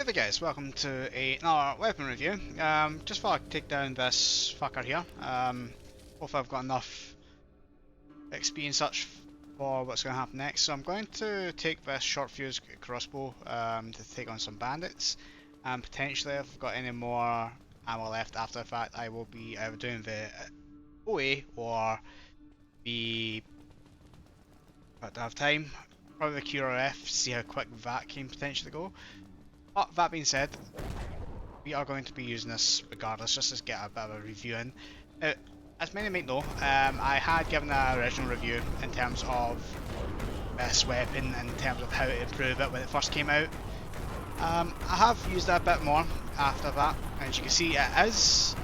Hey guys, welcome to another weapon review. Just thought I'd take down this fucker here. Hopefully I've got enough XP and such for what's going to happen next. So I'm going to take this short fuse crossbow to take on some bandits. And potentially if I've got any more ammo left after the fact, I will be either doing the OA or the... But to have time, probably the QRF, see how quick that can potentially go. But that being said, we are going to be using this regardless, just to get a bit of a review in. As many might know, I had given an original review in terms of this weapon, in terms of how to improve it when it first came out. I have used it a bit more after that, and as you can see it is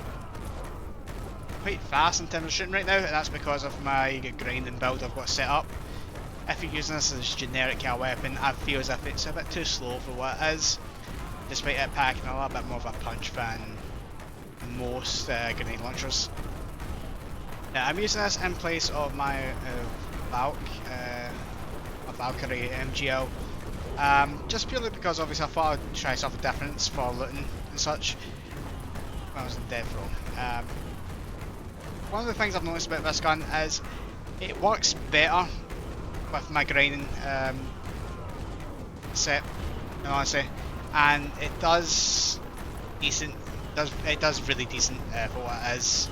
quite fast in terms of shooting right now, and that's because of my grinding build I've got set up. If you're using this as a generic kind of weapon, I feel as if it's a bit too slow for what it is, despite it packing a little bit more of a punch than most grenade launchers. Now, I'm using this in place of my Valkyrie MGL, just purely because obviously I thought I'd try something different for looting and such when I was in death row. One of the things I've noticed about this gun is it works better with my grinding set, honestly, and it does decent. It does really decent for what it is,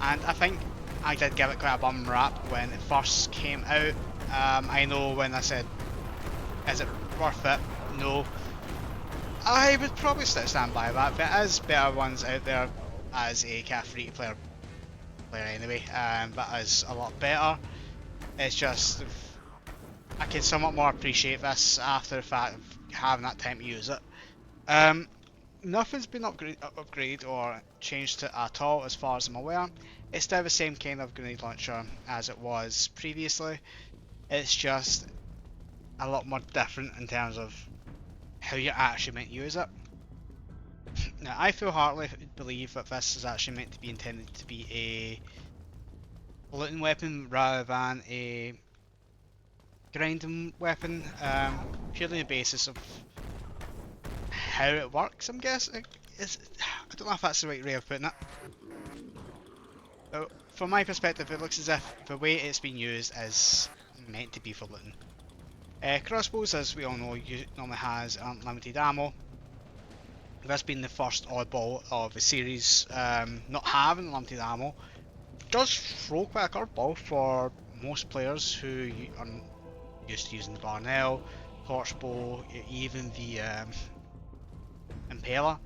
and I think I did give it quite a bum rap when it first came out. I know when I said, "Is it worth it?" No, I would probably still stand by that. There is better ones out there as a kind of free-to-player player anyway, that is a lot better. It's just I can somewhat more appreciate this after the fact of having that time to use it. Nothing's been upgraded or changed to at all as far as I'm aware. It's still the same kind of grenade launcher as it was previously. It's just a lot more different in terms of how you're actually meant to use it. Now, I full-heartedly believe that this is actually meant to be intended to be a looting weapon rather than a grinding weapon, purely on the basis of how it works, I'm guessing. I don't know if that's the right way of putting it. So, from my perspective, it looks as if the way it's been used is meant to be for looting. Crossbows, as we all know, normally has unlimited ammo. This being the first oddball of the series not having unlimited ammo does throw quite a curveball for most players who are used to using the Barnell, Crossbow, even the Impaler,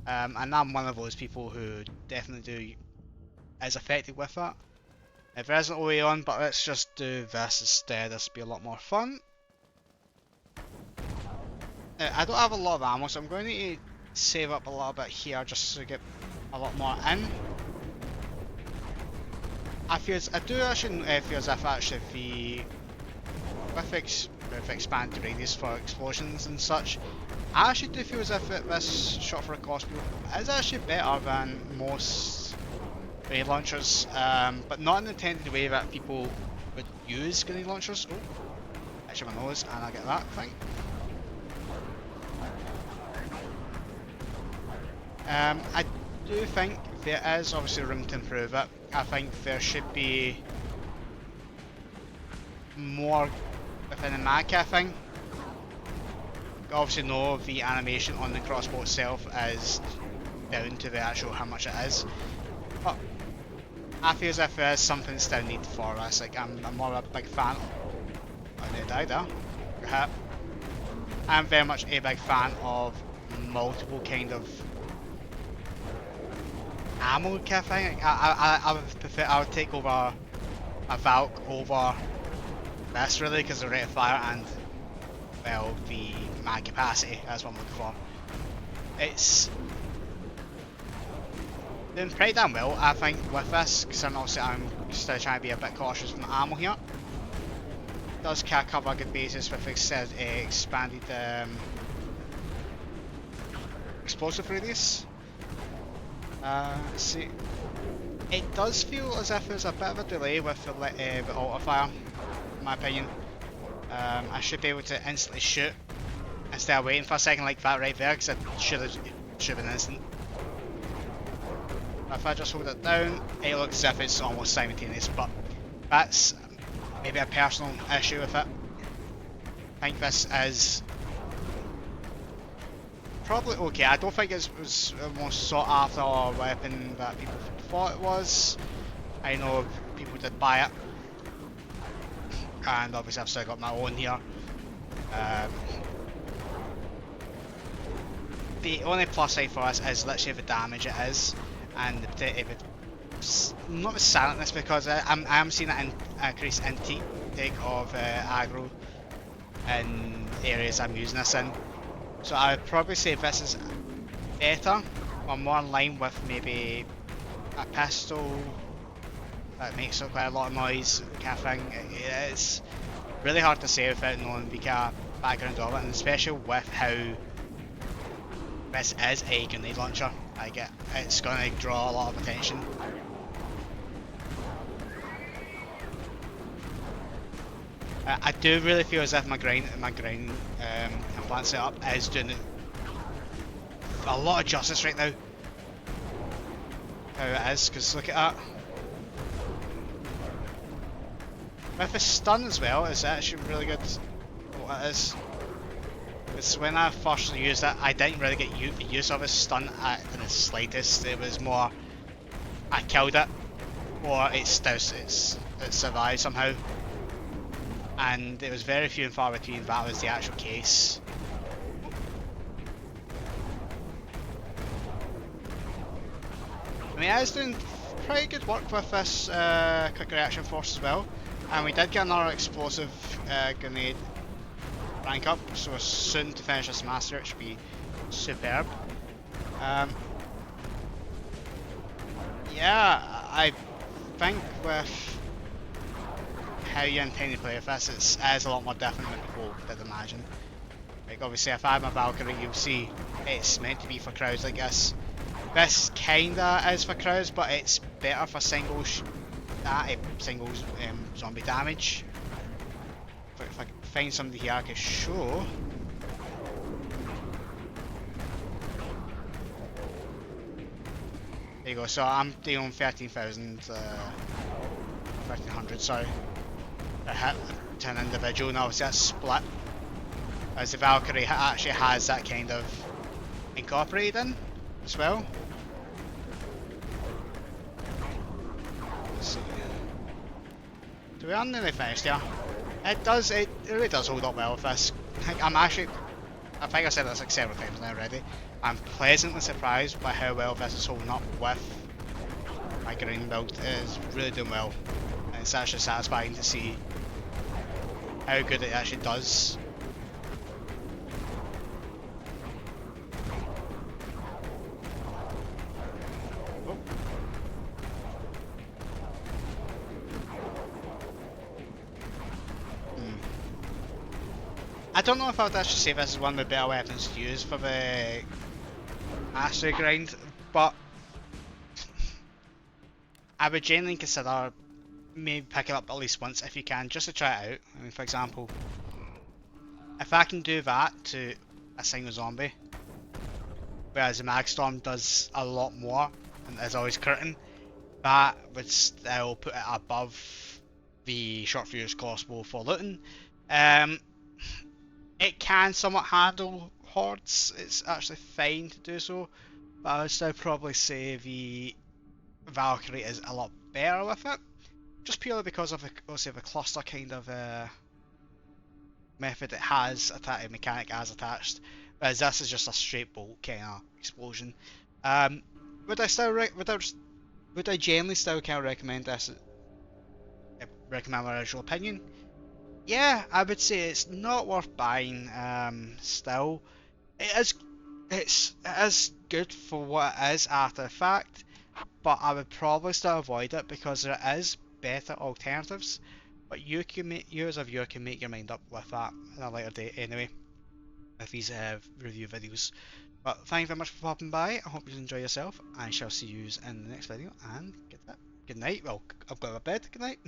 and I'm one of those people who definitely is affected with that. If there isn't a way on, but let's just do this instead, this will be a lot more fun. I don't have a lot of ammo, so I'm going to need to save up a little bit here just to get a lot more in. I do actually feel as if actually with expanded radius for explosions and such, I actually do feel as if this shot for a crossbow is actually better than most grenade launchers, but not in the intended way that people would use grenade launchers. Oh, actually my nose, and I get that thing. I do think there is obviously room to improve it. I think there should be more within the mag kind of thing. You obviously know the animation on the crossbow itself is down to the actual how much it is, but I feel as if there is something still needed for us. Like I'm more of a big fan. Oh, they died there. Good hit. I'm very much a big fan of multiple kind of ammo kind of thing. I would prefer. I would take over a Valk over this really because the rate of fire and well the mag capacity. That's what I'm looking for. It's doing pretty damn well, I think, with this because I'm still trying to be a bit cautious with my ammo here. It does cover a good basis with expanded explosive radius. Let's see. It does feel as if there's a bit of a delay with the auto fire, in my opinion. I should be able to instantly shoot instead of waiting for a second like that right there, because it should have been instant. If I just hold it down, it looks as if it's almost simultaneous, but that's maybe a personal issue with it. I think this is probably okay. I don't think it was the most sought after weapon that people thought it was. I know people did buy it, and obviously I've still got my own here. The only plus side for us is literally the damage it is, and not the silentness, because I'm seeing an increase in take of aggro in areas I'm using this in. So I would probably say this is better, or more in line with maybe a pistol that makes quite a lot of noise kind of thing. It's really hard to say without knowing the kind of background of it, and especially with how this is a grenade launcher. It's going to draw a lot of attention. I do really feel as if my grind implant setup is doing a lot of justice right now. How it is, because look at that. With the stun as well, it's actually really good what it is. Because when I first used it, I didn't really get the use of a stun in the slightest. It was more, I killed it, or it survived somehow. And it was very few and far between that was the actual case. I mean, I was doing pretty good work with this quick reaction force as well, and we did get another explosive grenade rank up, so we're soon to finish this master. It should be superb. Yeah, I think with how you intend to play with this, it is a lot more different than people did imagine. Like obviously if I have my Valkyrie, you'll see it's meant to be for crowds like this. This kinda is for crowds, but it's better for single zombie damage. If I can find somebody here I can show. There you go, so I'm dealing 1300, sorry. A hit to an individual, and obviously that's split. As the Valkyrie actually has that kind of incorporated in as well. Let's see. Do we nearly finished here? It really does hold up well with this. I think I said this like several times now already. I'm pleasantly surprised by how well this is holding up with my green build. It is really doing well. And it's actually satisfying to see how good it actually does. Oh. I don't know if I would actually say this is one of the better weapons to use for the mastery grind, but I would genuinely consider maybe pick it up at least once if you can, just to try it out. I mean, for example, if I can do that to a single zombie, whereas the Magstorm does a lot more and is always curtain, that would still put it above the short fuse crossbow for looting. It can somewhat handle hordes, it's actually fine to do so, but I would still probably say the Valkyrie is a lot better with it, just purely because of the cluster kind of method it has, a mechanic has attached, whereas this is just a straight bolt kind of explosion. Would I generally still kind of recommend this? Recommend my original opinion? Yeah, I would say it's not worth buying. Still, it is good for what it is after the fact, but I would probably still avoid it because there is better alternatives. But you as a viewer can make your mind up with that in a later date anyway, with these review videos. But thank you very much for popping by. I hope you enjoy yourself. I shall see you in the next video, and good night. Well, I've got to bed. Good night.